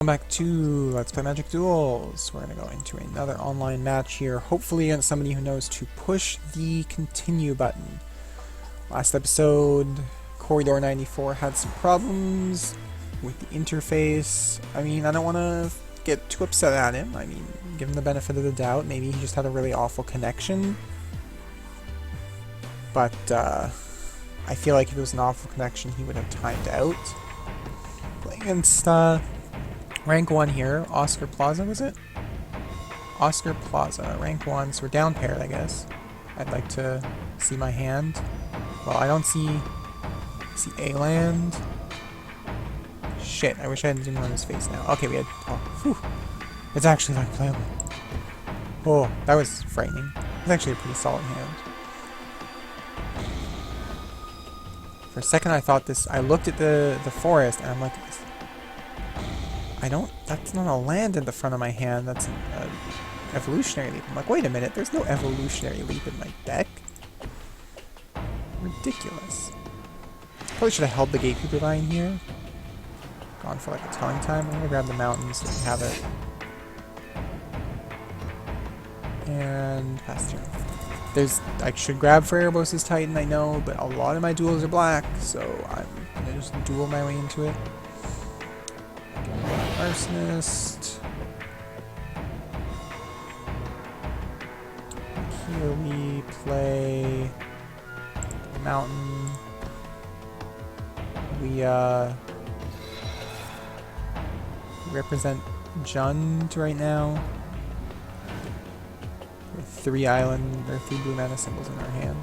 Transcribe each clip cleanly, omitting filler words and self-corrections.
Welcome back to Let's Play Magic Duels. We're going to go into another online match here, hopefully against somebody who knows to push the continue button. Last episode, Corridor 94 had some problems with the interface. I mean, I don't want to get too upset at him. I mean, give him the benefit of the doubt. Maybe he just had a really awful connection. But I feel like if it was an awful connection, he would have timed out. Playing against rank 1 here, Oscar Plaza, was it? Oscar Plaza, rank 1, so we're down paired, I guess. I'd like to see my hand. Well, I don't see a land. Shit, I wish I hadn't zoomed on his face now. Okay, we had, oh, whew. It's actually like playable. Oh, that was frightening. It's actually a pretty solid hand. For a second I thought this, I looked at the forest and I'm like, that's not a land in the front of my hand, that's an evolutionary leap. I'm like, wait a minute, there's no evolutionary leap in my deck. Ridiculous. Probably should have held the gatekeeper line here. Gone for like a telling time. I'm gonna grab the mountain so we have it. And pass turn. I should grab for Erebos' Titan, I know, but a lot of my duels are black, so I'm gonna just duel my way into it. Arsonist. Here we play Mountain. We represent Jund right now. With 3 blue mana symbols in our hand.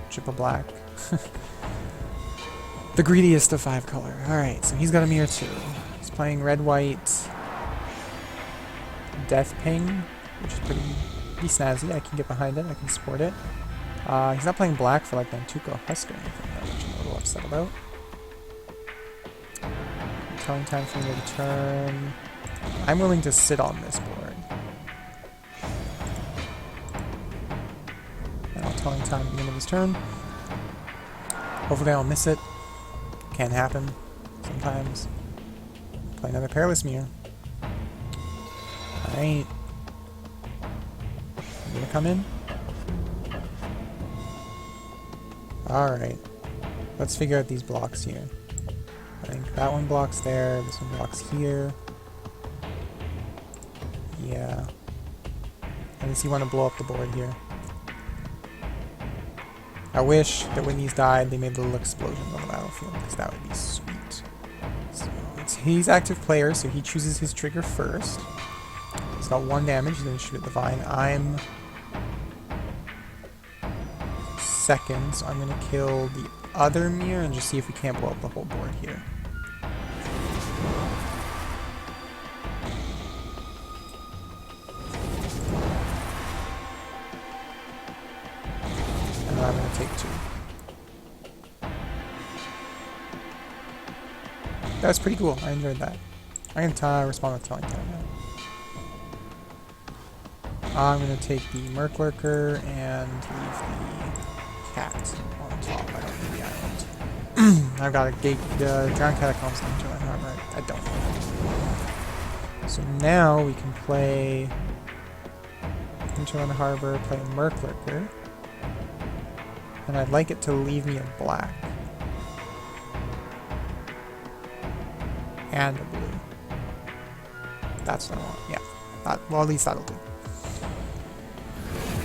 Triple black. The greediest of 5 color. Alright, so he's got a mirror too. He's playing red-white Death Ping, which is pretty snazzy. I can get behind it, I can support it. He's not playing black for like Nantuko Husk or anything, though, which I'm a little upset about. Telling time for me to turn. I'm willing to sit on this board. And I'll telling time at the beginning of his turn. Hopefully I'll miss it. Can happen sometimes. Play another Perilous Mirror. Alright. You gonna come in? Alright. Let's figure out these blocks here. I think that one blocks there, this one blocks here. Yeah. And does he want to blow up the board here? I wish that when these died, they made little explosions on the battlefield, because that would be sweet. So he's active player, so he chooses his trigger first. He's got 1 damage, he's going to shoot at the vine. I'm second, so I'm going to kill the other mirror and just see if we can't blow up the whole board here. I'm going to take 2. That was pretty cool. I enjoyed that. I'm going to respond with telling time now. I'm going to take the Merc Lurker and leave the cat on top. I don't need the island. I've got a gate, Drowned Catacombs into my armor. I don't need it. So now we can play Enter on the Harbor, play Merc Lurker. And I'd like it to leave me a black. And a blue. That's what I want, yeah. Well, at least that'll do.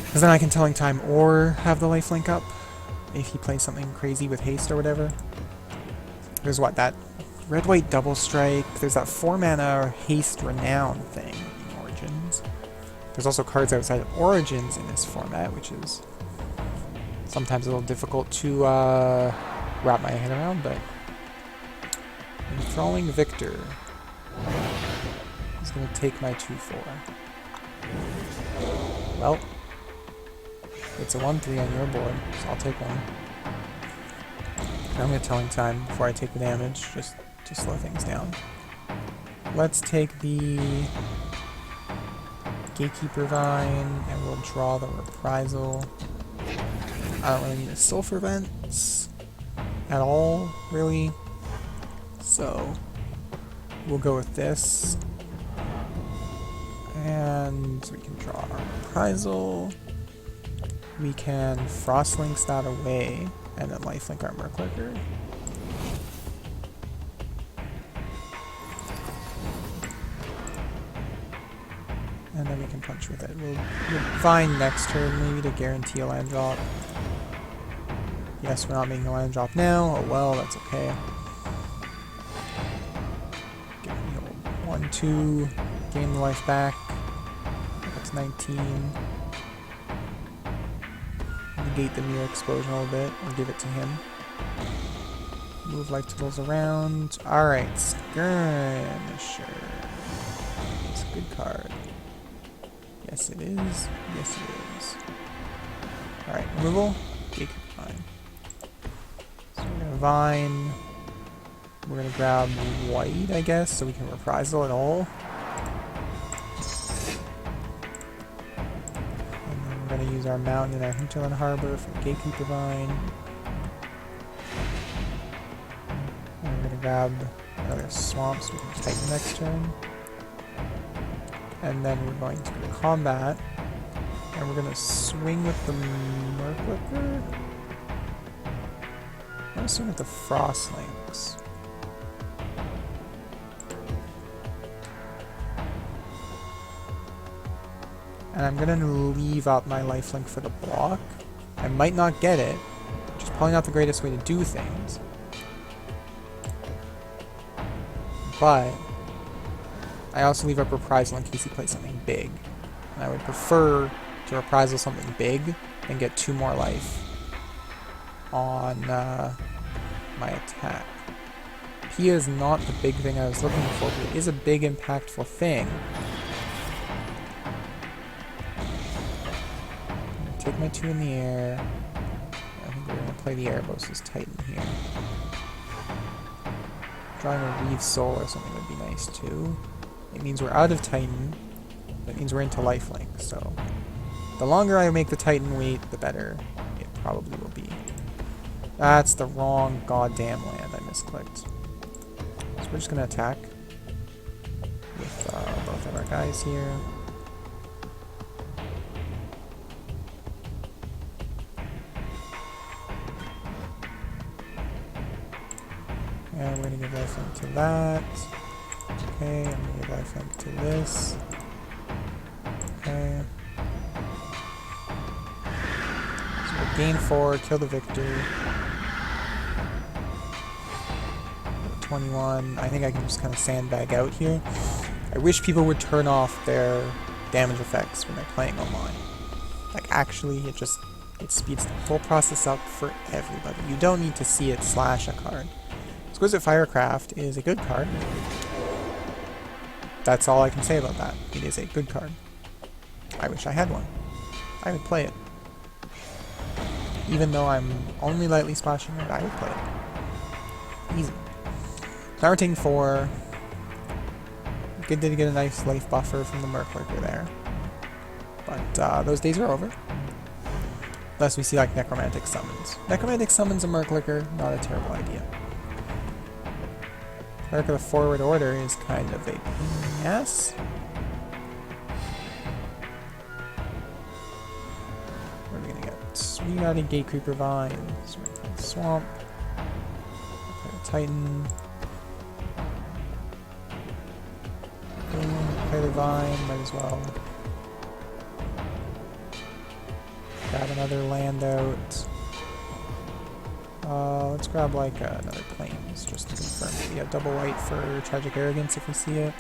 Because then I can telling time or have the lifelink up. If he plays something crazy with haste or whatever. There's what, that red-white double strike. There's that 4 mana haste renown thing in Origins. There's also cards outside of Origins in this format, which is sometimes a little difficult to wrap my head around, but Enthralling Victor is going to take my 2/4. Well, it's a 1/3 on your board, so I'll take 1. I'm going to telling time before I take the damage, just to slow things down. Let's take the Gatekeeper Vine, and we'll draw the Reprisal. I don't really need a Sulfur Vents at all, really. So we'll go with this. And we can draw our reprisal. We can Frostlinks that away, and then lifelink our Merclicker. And then we can punch with it. We'll find next turn maybe to guarantee a land drop. Yes, we're not making a land drop now. Oh well, that's okay. Give me a 1-2, gain the life back. That's 19. Negate the Mirror Explosion a little bit, and give it to him. Move life totals around. Alright, Skirmisher. It's a good card. Yes it is. Yes it is. Alright, removal. Gatekeeper Vine. So we're gonna Vine. We're gonna grab white, I guess, so we can reprisal it all. And then we're gonna use our mountain and our Hinterland Harbor for the Gatekeeper Vine. And we're gonna grab another swamp so we can Titan next turn. And then we're going to go to combat, and we're going to swing with the Merclicker. I'm going to swing with the Frostlinks. And I'm going to leave out my lifelink for the block. I might not get it, which is probably not the greatest way to do things. But I also leave up Reprisal in case he plays something big. And I would prefer to Reprisal something big and get 2 more life on my attack. Pia is not the big thing I was looking for, but it is a big, impactful thing. I'm gonna take my 2 in the air. I think we're going to play the Erebos' Titan here. Drawing a Reeve Soul or something would be nice too. It means we're out of Titan. That means we're into lifelink, so the longer I make the Titan wait, the better it probably will be. That's the wrong goddamn land I misclicked. So we're just gonna attack with both of our guys here. And we're gonna give lifelink to that. Okay, I'm gonna give lifelink to this. Okay. So we'll gain 4, kill the victor. 21. I think I can just kind of sandbag out here. I wish people would turn off their damage effects when they're playing online. Like actually, it speeds the whole process up for everybody. You don't need to see it slash a card. Exquisite Firecraft is a good card. That's all I can say about that. It is a good card. I wish I had one. I would play it. Even though I'm only lightly splashing it, I would play it. Easy. Now we're taking 4. Good to get a nice life buffer from the Merclicker there. But those days are over. Unless we see like Necromantic Summons. Necromantic Summons a Merclicker, not a terrible idea. Cleric of the Forward Order is kind of a yes. What are we gonna get? We got a Gatecreeper Vine. So we're gonna play the Swamp. Play the Titan. Play the Vine, might as well. Grab another land out. Let's grab like another Plains just to confirm. Yeah, double white for Tragic Arrogance if we see it.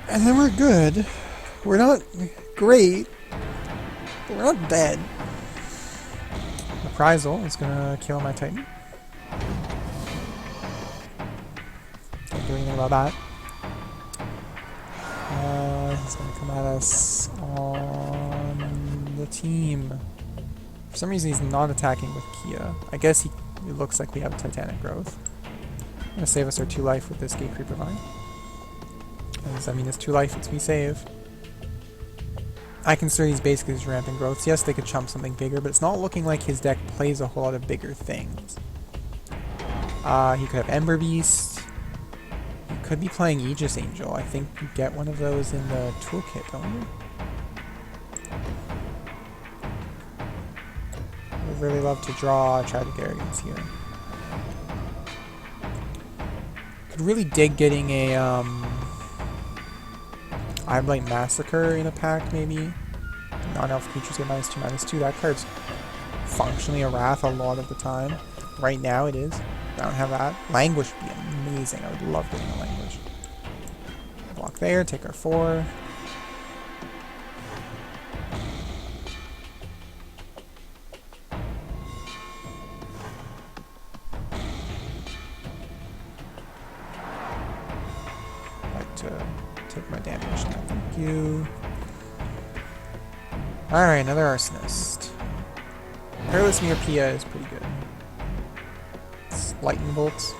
And then we're good. We're not great, but we're not dead. Reprisal is gonna kill my Titan. Can't do anything about that. He's going to come at us on the team. For some reason he's not attacking with Kia. I guess it looks like we have Titanic Growth. I'm going to save us our 2 life with this Gatecreeper Vine. I mean, it's 2 life, it's we save. I consider these basically as rampant growths. Yes, they could chump something bigger, but it's not looking like his deck plays a whole lot of bigger things. He could have Ember Beast. He could be playing Aegis Angel. I think you get one of those in the toolkit, don't you? I would really love to draw Tragic Arrogance here. Could really dig getting a Eyeblight Massacre in a pack, maybe. Non-elf creatures get -2/-2. That card's functionally a Wrath a lot of the time. Right now it is. I don't have that. Languish would be amazing. I would love getting a Languish. Block there, take our 4. Like to take my damage now. Thank you. Alright, another Arsonist. Perilous Mirror Pia is pretty good. Lightning bolts.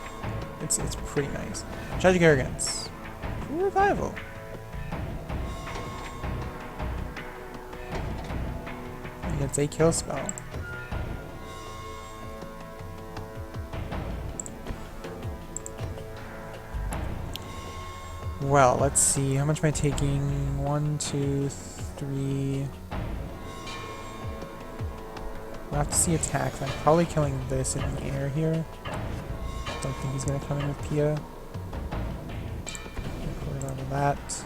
It's pretty nice. Tragic Arrogance. Cool Revival. And it's a kill spell. Well, let's see. How much am I taking? 1, 2, 3. We'll have to see attacks. I'm probably killing this in the air here. Don't think he's going to come in with Pia. Put it on that.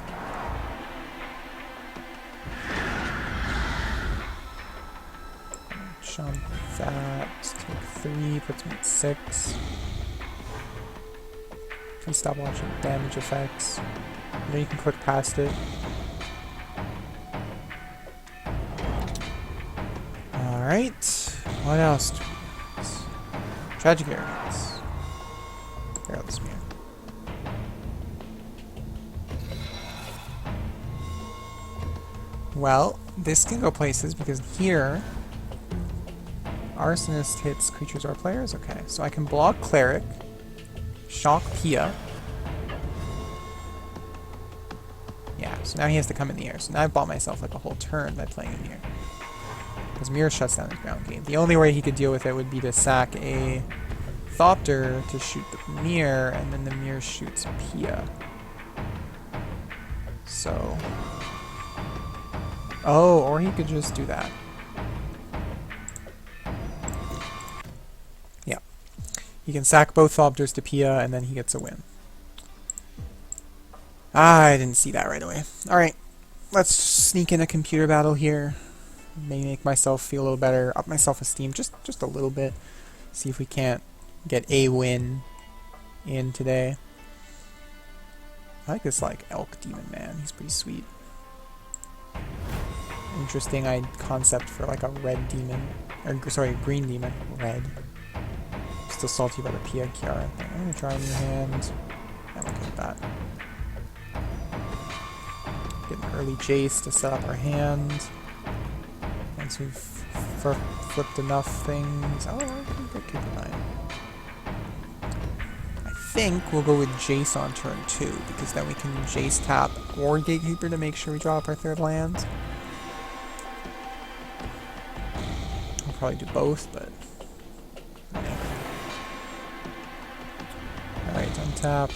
Jump that. Take 3. Puts me at 6. Please stop watching damage effects. I know you can click past it. Alright. What else? Tragic Arrogance. Perilous Mirror. Well, this can go places because here Arsonist hits creatures or players. Okay, so I can block Cleric, shock Pia. Yeah, so now he has to come in the air. So now I've bought myself like a whole turn by playing in the air. Because Mirror shuts down his ground game. The only way he could deal with it would be to sack a Thopter to shoot the Mirror, and then the Mirror shoots Pia. So... oh, or he could just do that. Yeah. He can sack both Thopters to Pia, and then he gets a win. I didn't see that right away. Alright, let's sneak in a computer battle here. Maybe make myself feel a little better, up my self-esteem just a little bit. See if we can't get a win in today. I like this like elk demon man, he's pretty sweet. Interesting concept for like a red demon, or sorry, green demon, red. Still salty about the Pia Kiara thing. I'm gonna try a new hand. I'm okay with that. Get an early Jace to set up our hand. Once we've flipped enough things. Oh, I can get Keeper 9. I think we'll go with Jace on turn 2, because then we can Jace tap or Gatekeeper to make sure we draw up our third land. I'll probably do both, but... yeah. Alright, untap.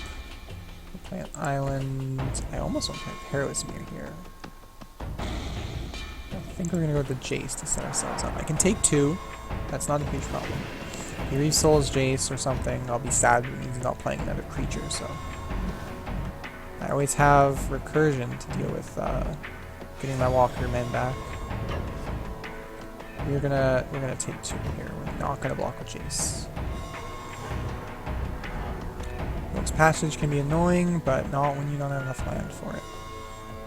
We'll play an island. I almost want to play Perilous Mirror here. I think we're going to go with the Jace to set ourselves up. I can take 2. That's not a huge problem. If he re-souls Jace or something, I'll be sad, but it means he's not playing another creature, so... I always have Recursion to deal with getting my Walker men back. We're gonna take 2 here. We're not gonna block with Jace. Rogue's Passage can be annoying, but not when you don't have enough land for it.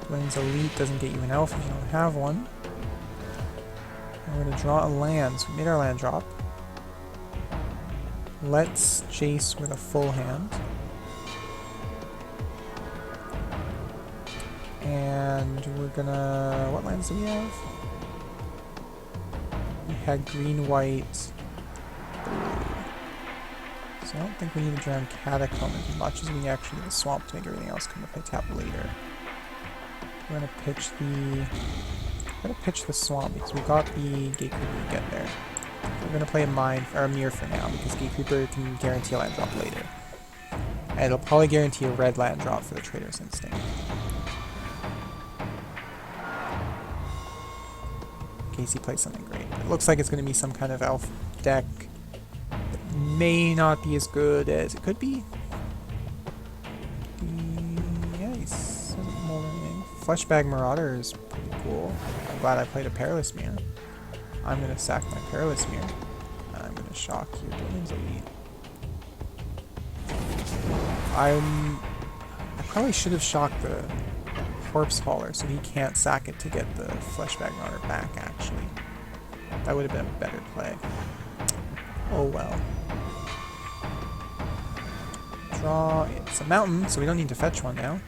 Dwayne's Elite doesn't get you an elf if you don't have one. And we're gonna draw a land. So we made our land drop. Let's Jace with a full hand. And we're gonna... what lands do we have? We had green, white, blue. So I don't think we need to drown Catacomb as much as we actually need the swamp to make everything else come if I tap later. We're gonna pitch the I'm gonna pitch the swamp because we got the Gate Creeper to get there. We're gonna play a mine or a mirror for now because Gate Creeper can guarantee a land drop later. And it'll probably guarantee a red land drop for the Trader's Instinct. In case he plays something great. It looks like it's gonna be some kind of elf deck that may not be as good as it could be. Yeah, he's more than anything. Fleshbag Marauder is pretty cool. I'm glad I played a Perilous Mirror. I'm gonna sack my Perilous Mirror. And I'm gonna shock your Buildings Elite. I probably should have shocked the Corpse Hauler so he can't sack it to get the Fleshbag Marauder back, actually. That would have been a better play. Oh well. Draw. It's a mountain, so we don't need to fetch one now.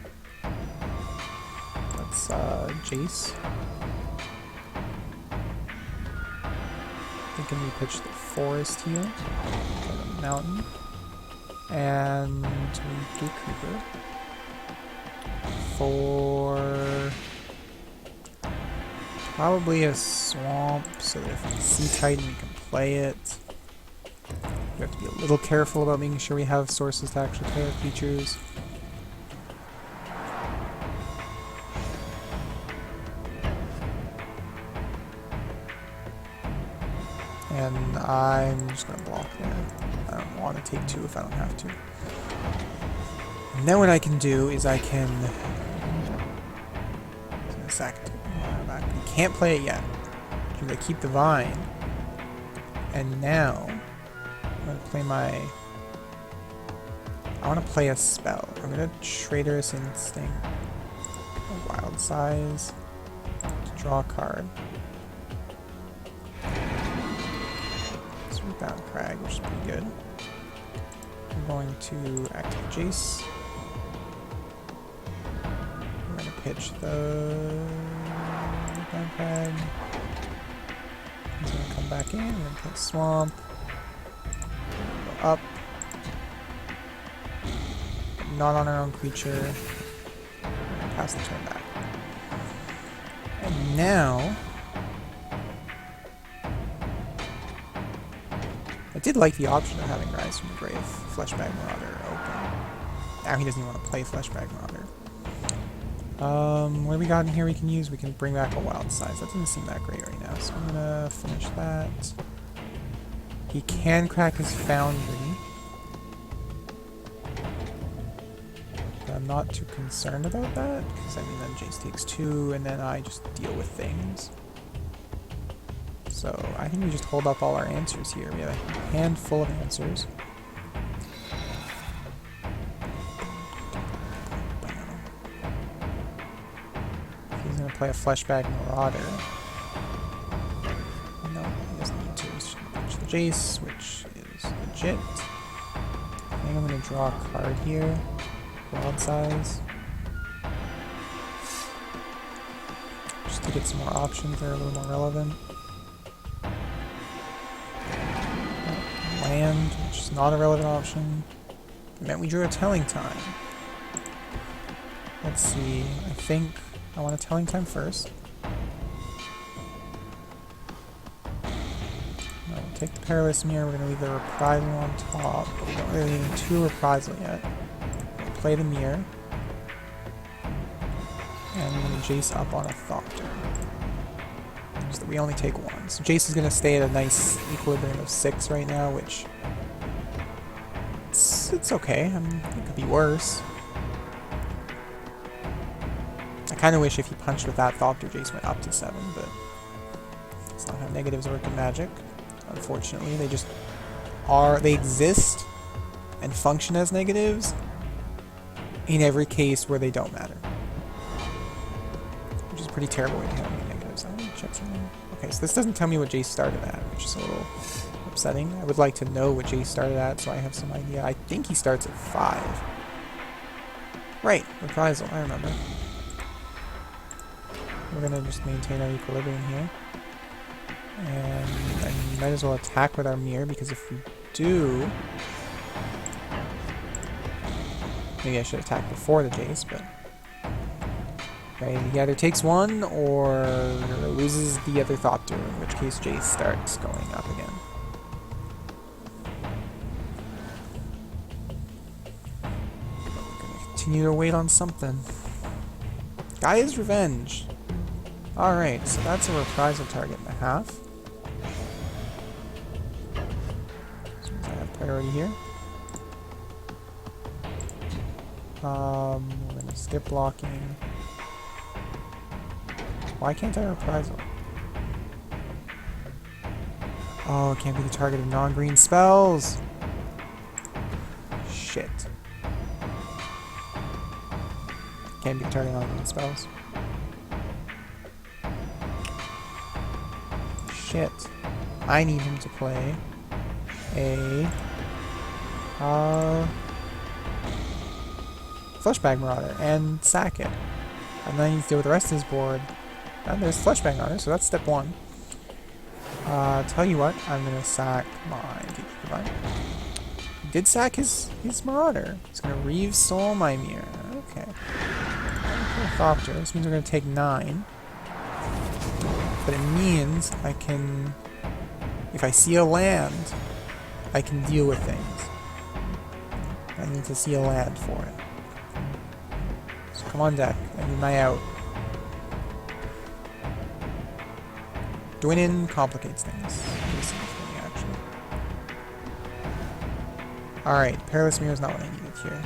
Let's Jace. Thinking we pitch the forest here. For the mountain. And we Gate Creeper. For probably a swamp, so that if it's Sea Titan we can play it. We have to be a little careful about making sure we have sources to actually play our features. And I'm just going to block there. I don't want to take 2 if I don't have to. And then what I can do is I can sack it back. You can't play it yet. Because I keep the Vine. And now I'm going to play my... I want to play a spell. I'm going to Trader's Instinct. A Wild Size. To draw a card. Down Crag, which is pretty good. I'm going to activate Jace. I'm going to pitch the down Crag. He's going to come back in. We're going to play Swamp. Go up. Not on our own creature. Pass the turn back. And now I did like the option of having Rise from the Grave, Fleshbag Marauder open. Now he doesn't even want to play Fleshbag Marauder. What do we got in here we can use? We can bring back a Wild Size. That doesn't seem that great right now, so I'm gonna finish that. He can crack his Foundry. But I'm not too concerned about that, because I mean then Jace takes 2, and then I just deal with things. So I think we just hold up all our answers here. We have a handful of answers. He's going to play a Fleshbag Marauder. No, he doesn't need to. He's just going to pitch the Jace, which is legit. I think I'm going to draw a card here. Wild Size. Just to get some more options that are a little more relevant. Land, which is not a relevant option. It meant we drew a Telling Time. Let's see, I think I want a Telling Time first. No, we'll take the Perilous Mirror, we're going to leave the Reprisal on top, but we don't really need 2 Reprisal yet. We'll play the Mirror. And we're going to Jace up on a Thopter. So that we only take 1. So Jace is going to stay at a nice equilibrium of 6 right now, which it's okay. I mean, it could be worse. I kind of wish if he punched with that Thopter, Jace went up to 7, but that's not how negatives work in Magic. Unfortunately, they just are. They exist and function as negatives in every case where they don't matter, which is a pretty terrible way to handle negatives. I'm gonna check something. Okay, so this doesn't tell me what Jace started at, which is a little upsetting. I would like to know what Jace started at so I have some idea. I think he starts at 5. Right, Reprisal, I remember. We're gonna just maintain our equilibrium here. And we might as well attack with our Mirror, because if we do... Maybe I should attack before the Jace, but... Okay, he either takes one or loses the other thought to, in which case Jace starts going up again. We're gonna continue to wait on something. Gaia's Revenge. Alright, so that's a reprisal target and a half. So I have priority here. We're gonna skip blocking. Why can't I reprisal? Oh, it can't be the target of non-green spells! Shit. Can't be the target of non-green spells. Shit. I need him to play a Fleshbag Marauder and sack it. And then I need to deal with the rest of his board. And there's Fleshbag Marauder, so that's step one. Tell you what, I'm gonna sack my Gatekeeper. He did sack his Marauder. He's gonna Reave Soul Mimir. Okay. Thopter. This means we're gonna take 9. But it means I can, if I see a land, I can deal with things. I need to see a land for it. So come on deck, I need my out. Dwinin complicates things. Actually. Alright, Perilous Mirror is not what I needed here.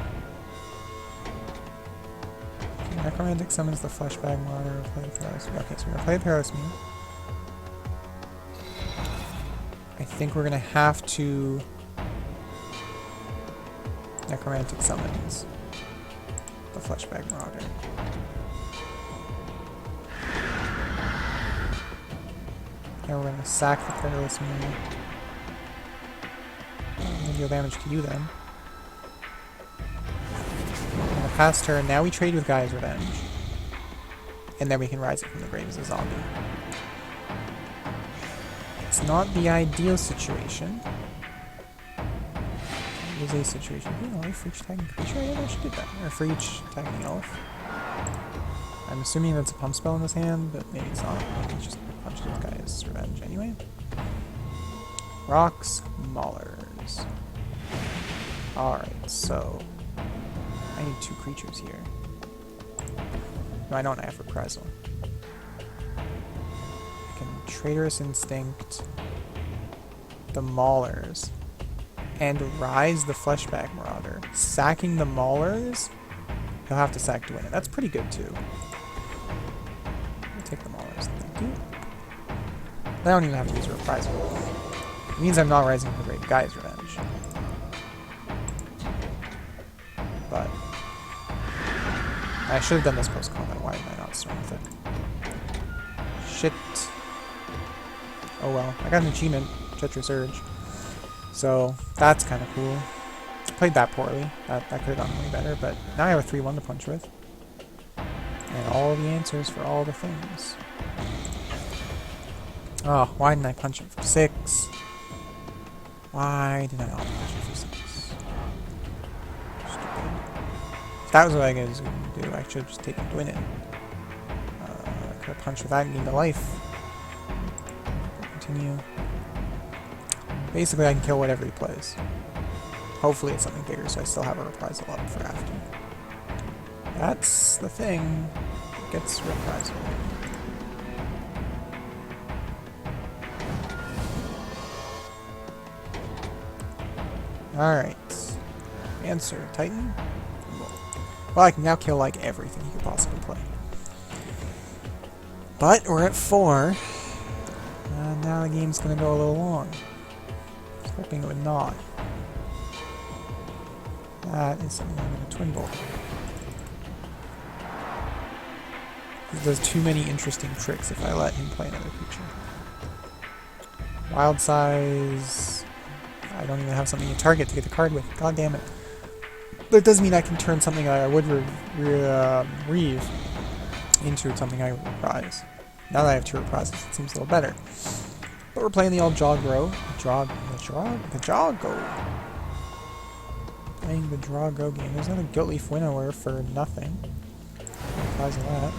Okay, Necromantic summons the Fleshbag Marauder, play the Perilous Mirror. Okay, so we're gonna play the Perilous Mirror. I think we're gonna have to Necromantic summons the Fleshbag Marauder. And we're gonna sack the Perilous Mirror. And deal damage to you then. I'm gonna pass turn. Now we trade with Gaia's Revenge. And then we can rise it from the grave as a zombie. It's not the ideal situation. It is a situation. Life for each tagging creature? I actually did that. Or for each tagging elf. I'm assuming that's a pump spell in this hand, but maybe it's not. Maybe it's just punches with Gaia's Revenge anyway. Rocks, Maulers. Alright, so I need 2 creatures here. No, I don't have Reprisal. I can Traitorous Instinct the Maulers and rise the Fleshbag Marauder. Sacking the Maulers, he'll have to sack to win it. That's pretty good too. I'll take the Maulers, thank you. I don't even have to use a Reprisal. It means I'm not rising for Great Gaia's Revenge. But I should have done this post-combat. Why did I not start with it? Shit. Oh well. I got an achievement. Tetra Surge. So, that's kind of cool. Played that poorly. That could have done way better, but now I have a 3-1 to punch with. And all the answers for all the things. Oh, why didn't I punch him for 6? Why did I not punch him for 6? Stupid. If that was what I was going to do, I should have just taken Dwinin. I could have punched with that and gained a life. Continue. Basically, I can kill whatever he plays. Hopefully it's something bigger, so I still have a reprisal up for after. That's the thing. It gets reprisal. Alright. Answer. Titan? Well, I can now kill, like, everything he could possibly play. But we're at 4. And now the game's gonna go a little long. I was hoping it would not. That is something I'm gonna Twin Bolt. He does too many interesting tricks if I let him play another creature. Wild Size... I don't even have something to target to get the card with. God damn it. That does mean I can turn something I would Reave into something I reprise. Now that I have 2 reprises, it seems a little better. But we're playing the old Jawgrow. The Jawgo. Playing the Drawgo game. There's another Guiltleaf Winnower for nothing. Reprise of that.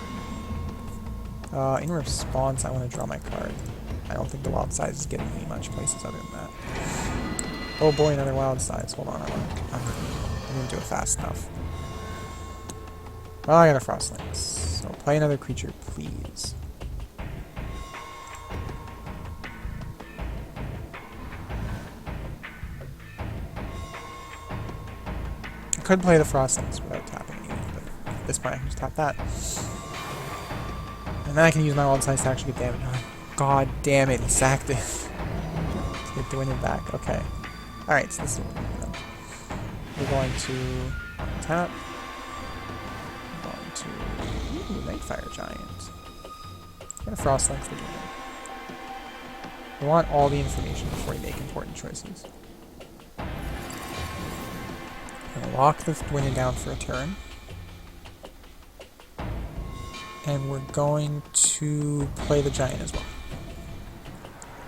In response, I want to draw my card. I don't think the wild size is getting me much places other than that. Oh boy, another wild size. Hold on, I didn't do it fast enough. Well, I got a Frostlings. So play another creature, please. I could play the Frostlings without tapping anything, but at this point I can just tap that. And then I can use my wild size to actually get damage. Oh, God damn it, he sacked it. To get the winning back. Okay. Alright, so this is what we're doing. We're going to tap. We're going to... Ooh, Nightfire Giant. What a Frostlings to do. We want all the information before you make important choices. I'm going to lock the Dwayne down for a turn. And we're going to play the Giant as well.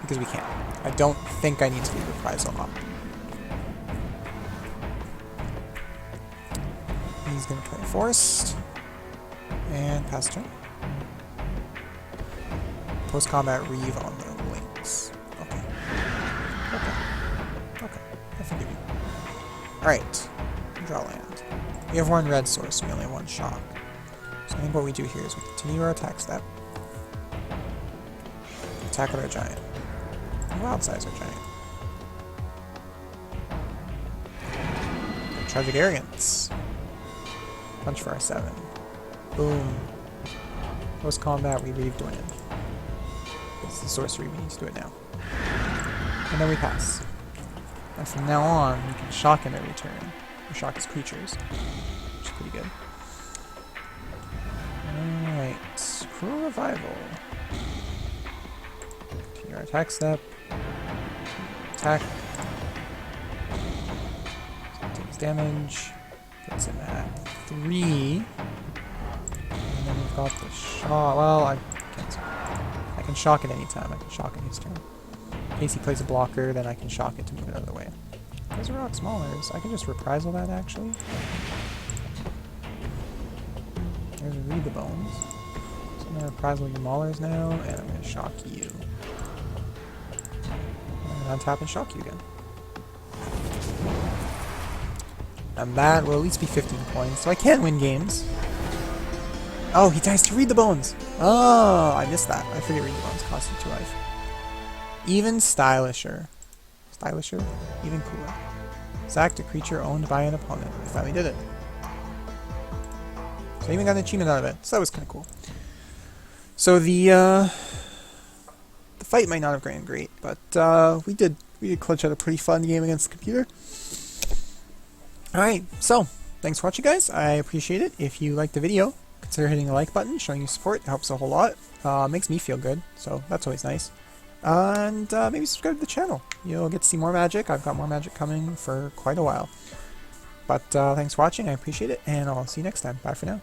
Because we can. I don't think I need to leave Reprisal up. He's going to play Forest. And pass turn. Post-combat Reeve on the Lynx. Okay. Okay. I forgive you. Alright. Draw land. We have one red source, we only have one shock. So I think what we do here is we continue our attack step. Attack with our Giant. And wild size our Giant. Tragic Arrogance. Punch for our 7. Boom. Post combat, we Reeve Dwayne. It's the sorcery, we need to do it now. And then we pass. And from now on, we can shock him every turn. Or shock his creatures. Which is pretty good. Alright. Cruel Revival. Continue our attack step. Attack. So takes damage. Puts him at 3. And then we've got the shock. Well, I can shock it anytime. I can shock it his turn. In case he plays a blocker, then I can shock it to move it out of the way. Those are rock smallers. I can just reprisal that actually. There's a Read the Bones. So I'm going to reprisal your maulers now, and I'm going to shock you. And I'm going to untap and shock you again. And that will at least be 15 points, so I can win games. Oh, he dies to Read the Bones! Oh, I missed that. I forget Read the Bones costs you 2 life. Even stylisher. Stylisher? Even cooler. Sacked a creature owned by an opponent. I finally did it. So I even got an achievement out of it. So that was kind of cool. So the fight might not have gone great, but we did clutch out a pretty fun game against the computer. Alright, so thanks for watching, guys. I appreciate it. If you liked the video, consider hitting the like button, showing your support. It helps a whole lot. Makes me feel good, so that's always nice. And maybe subscribe to the channel. You'll get to see more Magic. I've got more Magic coming for quite a while. But thanks for watching. I appreciate it, and I'll see you next time. Bye for now.